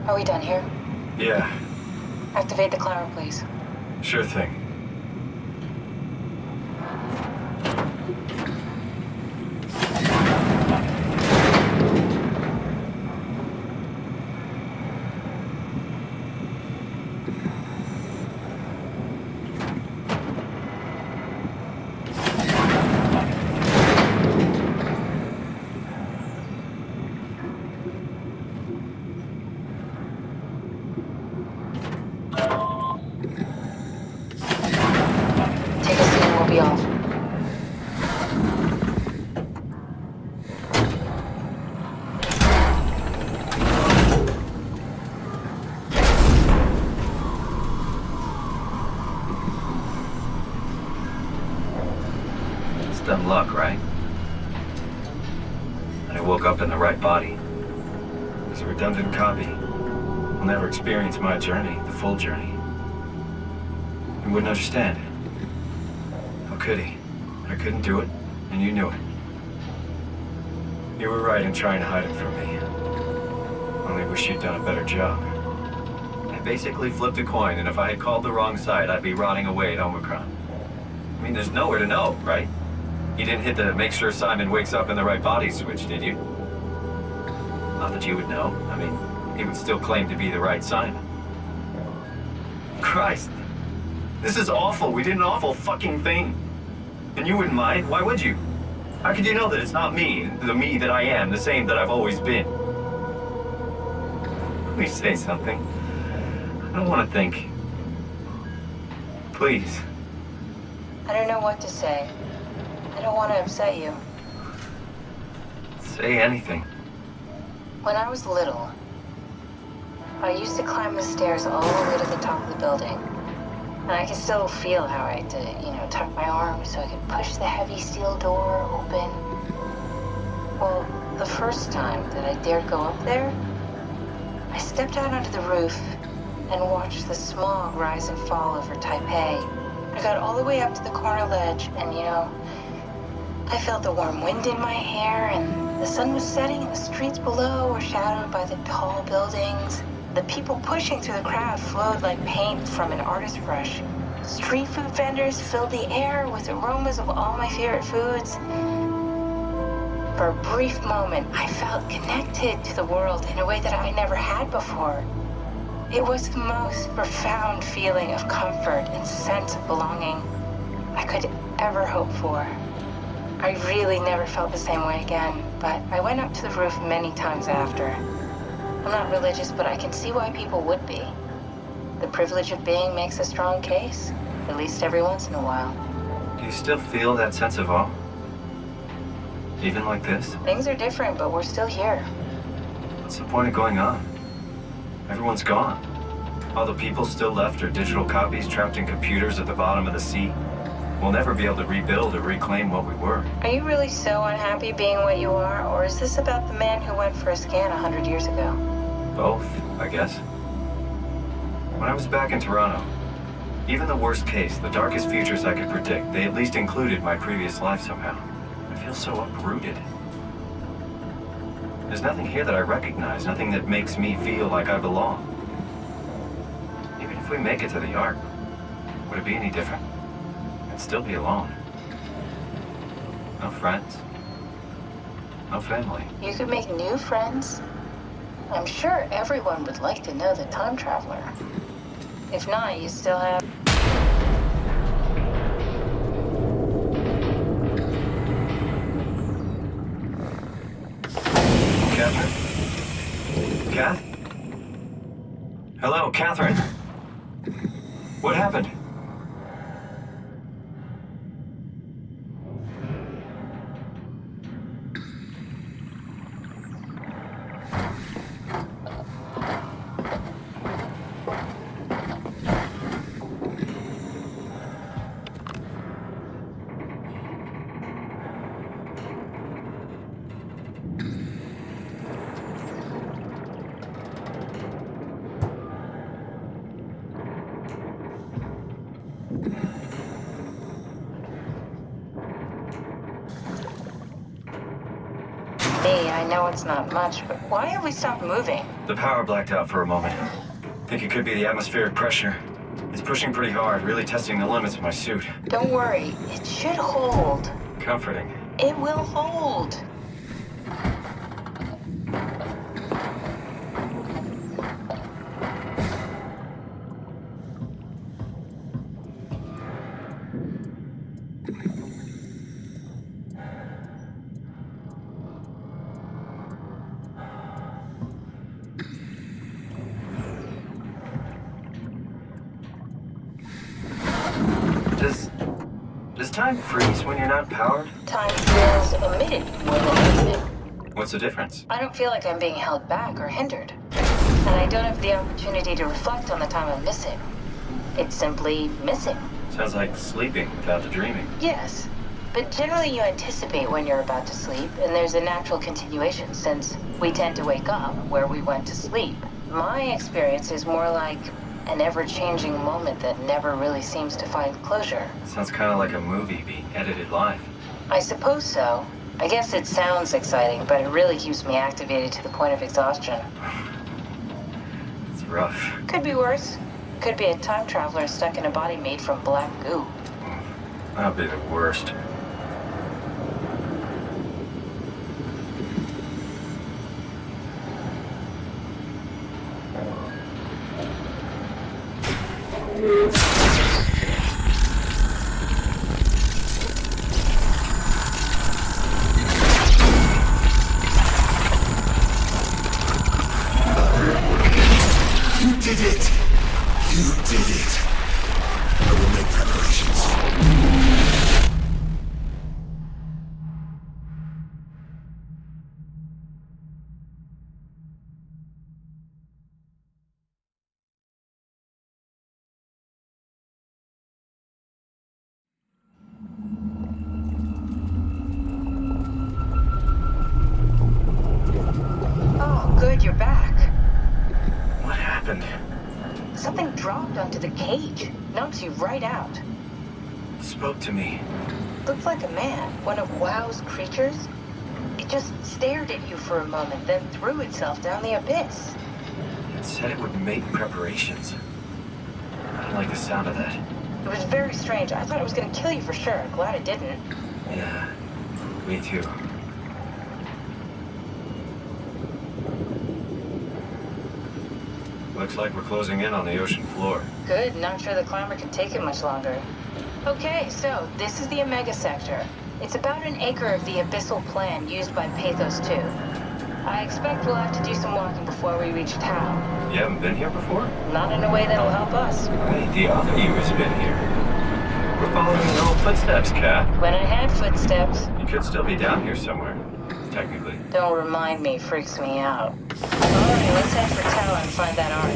Are we done here? Yeah. Activate the climber, please. Sure thing. Take a seat and we'll be off. It's dumb luck, right? And I woke up in the right body. As a redundant copy, will never experience my journey, the full journey. He wouldn't understand. How could he? I couldn't do it, and you knew it. You were right in trying to hide it from me. Only wish you'd done a better job. I basically flipped a coin, and if I had called the wrong side, I'd be rotting away at Omicron. I mean, there's nowhere to know, right? You didn't hit the make sure Simon wakes up in the right body switch, did you? Not that you would know. I mean, he would still claim to be the right Simon. Christ. This is awful. We did an awful fucking thing. And you wouldn't mind? Why would you? How could you know that it's not me, the me that I am, the same that I've always been? Please say something. I don't want to think. Please. I don't know what to say. I don't want to upset you. Say anything. When I was little, I used to climb the stairs all the way to the top of the building. And I could still feel how I had to, tuck my arms so I could push the heavy steel door open. Well, the first time that I dared go up there, I stepped out onto the roof and watched the smog rise and fall over Taipei. I got all the way up to the corner ledge and, I felt the warm wind in my hair and the sun was setting and the streets below were shadowed by the tall buildings. The people pushing through the crowd flowed like paint from an artist's brush. Street food vendors filled the air with aromas of all my favorite foods. For a brief moment, I felt connected to the world in a way that I never had before. It was the most profound feeling of comfort and sense of belonging I could ever hope for. I really never felt the same way again, but I went up to the roof many times after. I'm not religious, but I can see why people would be. The privilege of being makes a strong case, at least every once in a while. Do you still feel that sense of awe? Even like this? Things are different, but we're still here. What's the point of going on? Everyone's gone. All the people still left are digital copies trapped in computers at the bottom of the sea. We'll never be able to rebuild or reclaim what we were. Are you really so unhappy being what you are, or is this about the man who went for a scan 100 years ago? Both, I guess. When I was back in Toronto, even the worst case, the darkest futures I could predict, they at least included my previous life somehow. I feel so uprooted. There's nothing here that I recognize, nothing that makes me feel like I belong. Even if we make it to the Ark, would it be any different? I'd still be alone. No friends. No family. You could make new friends. I'm sure everyone would like to know the time traveler. If not, you still have... Catherine? Kath? Hello, Catherine? What happened? I know it's not much, but why have we stopped moving? The power blacked out for a moment. Think it could be the atmospheric pressure. It's pushing pretty hard, really testing the limits of my suit. Don't worry, it should hold. Comforting. It will hold. Does time freeze when you're not powered? Time feels omitted more than needed. What's the difference? I don't feel like I'm being held back or hindered. And I don't have the opportunity to reflect on the time I'm missing. It's simply missing. Sounds like sleeping without the dreaming. Yes, but generally you anticipate when you're about to sleep, and there's a natural continuation since we tend to wake up where we went to sleep. My experience is more like an ever-changing moment that never really seems to find closure. Sounds kind of like a movie being edited live. I suppose so. I guess it sounds exciting, but it really keeps me activated to the point of exhaustion. It's rough. Could be worse. Could be a time traveler stuck in a body made from black goo. That'd be the worst. You did it! You did it! I will make preparations. Oh, good, you're back. What happened? Something dropped onto the cage. Knocks you right out. It spoke to me. Looked like a man, one of WoW's creatures. It just stared at you for a moment, then threw itself down the abyss. It said it would make preparations. I don't like the sound of that. It was very strange. I thought it was gonna kill you for sure. Glad it didn't. Yeah, me too. Looks like we're closing in on the ocean floor. Good, not sure the climber can take it much longer. Okay, so this is the Omega Sector. It's about an acre of the abyssal plan used by Pathos 2. I expect we'll have to do some walking before we reach town. You haven't been here before? Not in a way that'll help us. Wait, the other you has been here. We're following your old footsteps, Kat. When I had footsteps, You could still be down here somewhere, technically. don't remind me, freaks me out. Alright, let's head for town and find that ark.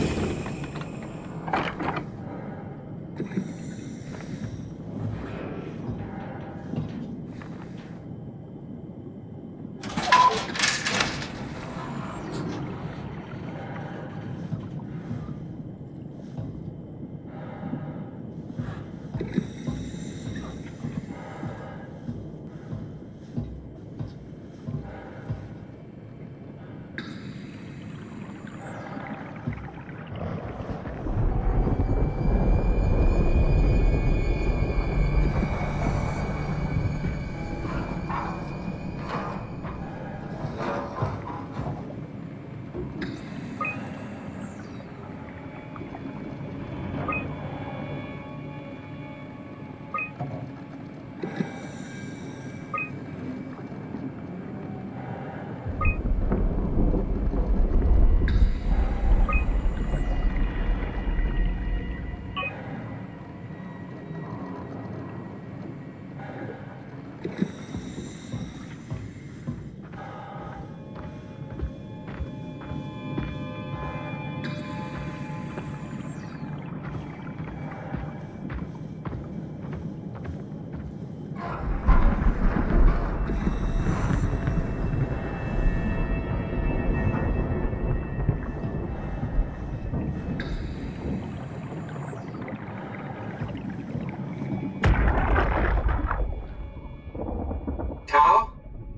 Tao?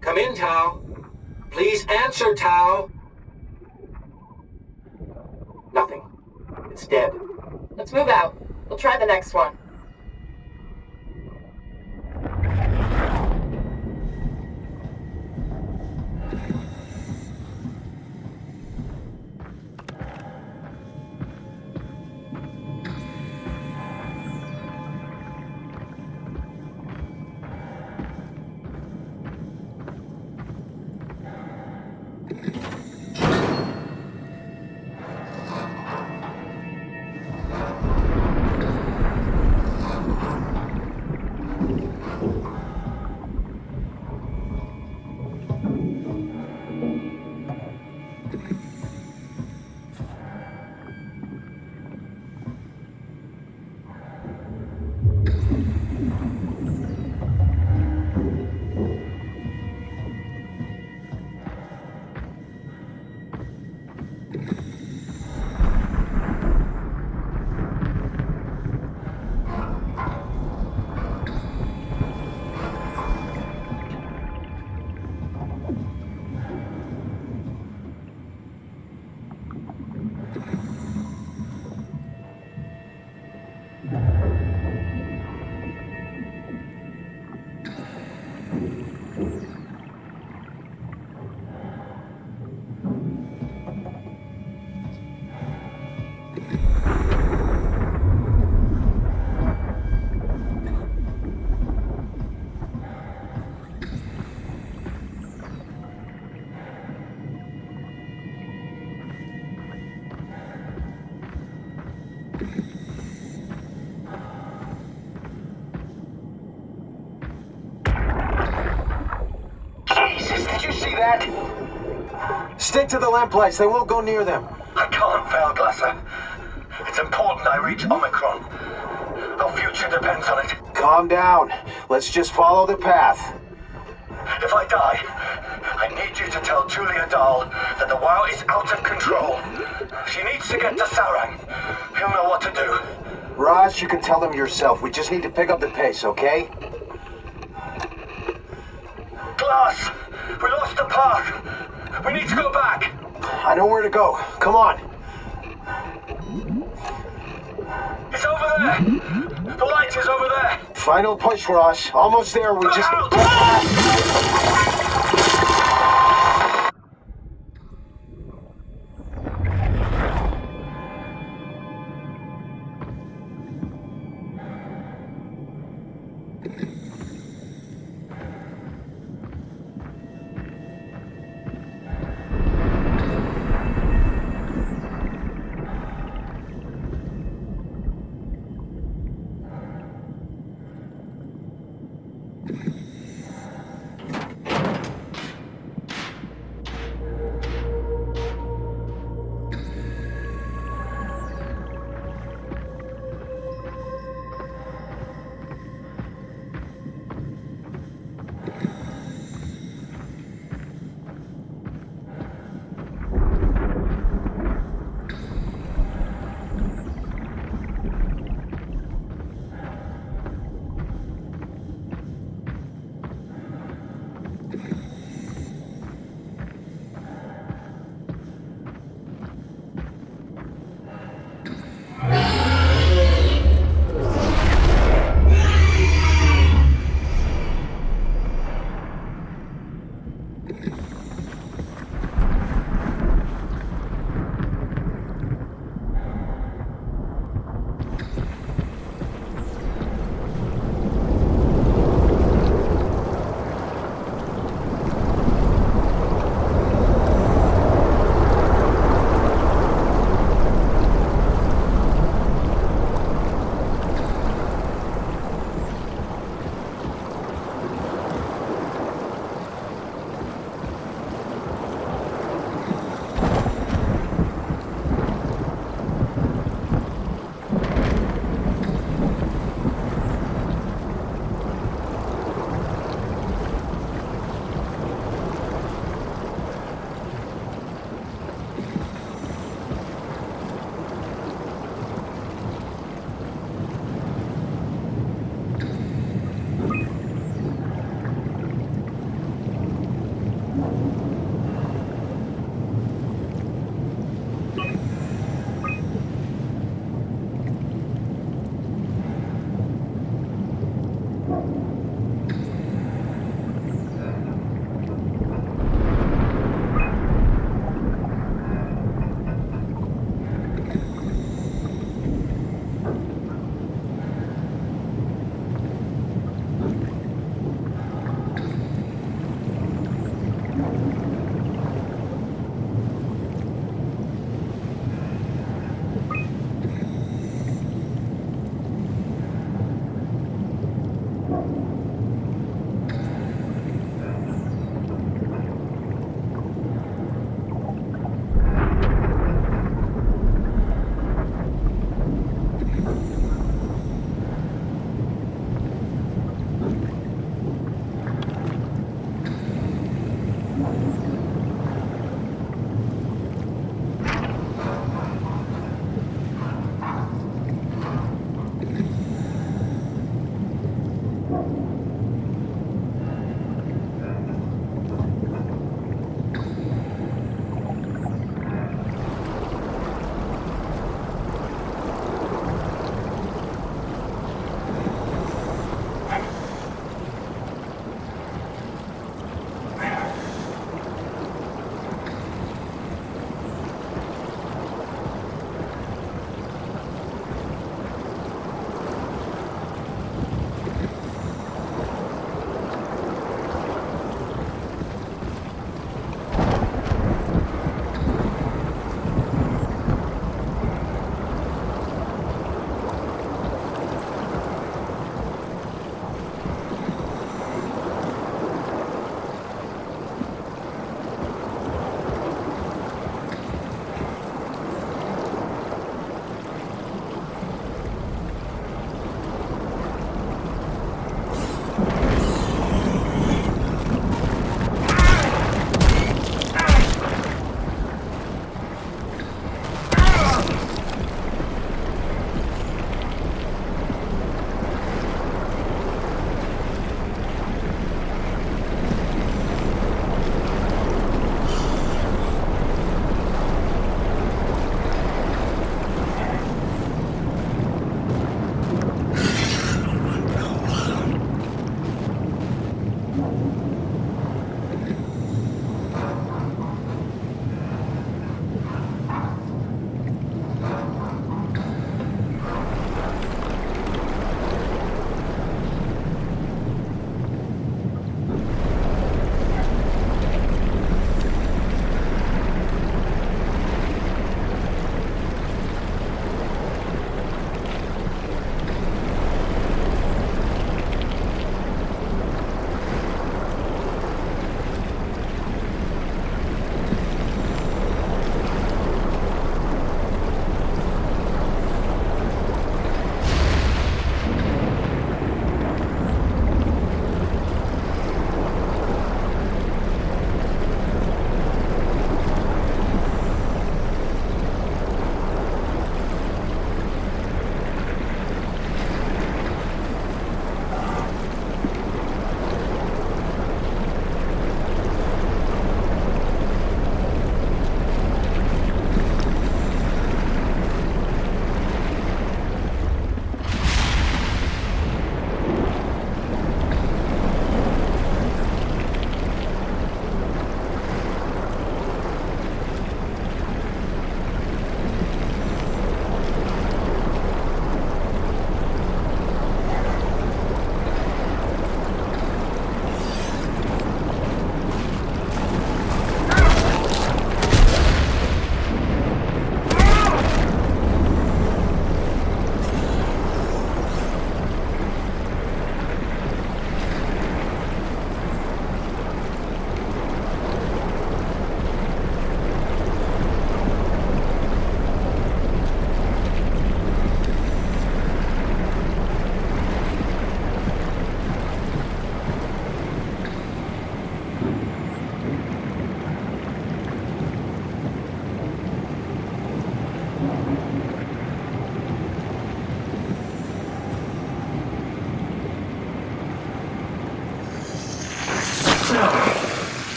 Come in, Tao. Please answer, Tao. Nothing. It's dead. Let's move out. We'll try the next one. Jesus, did you see that? Stick to the lamplights. They won't go near them. I can't fail, Glasser. It's important I reach Omicron. Our future depends on it. Calm down. Let's just follow the path. If I die, I need you to tell Julia Dahl that the WoW is out of control. She needs to get to Sarang. He'll know what to do. Raj, you can tell them yourself. We just need to pick up the pace, okay? Glass! We lost the path! We need to go back! I know where to go. Come on. It's over there! The light is over there! Final push, Raj. Almost there. We Look just... out!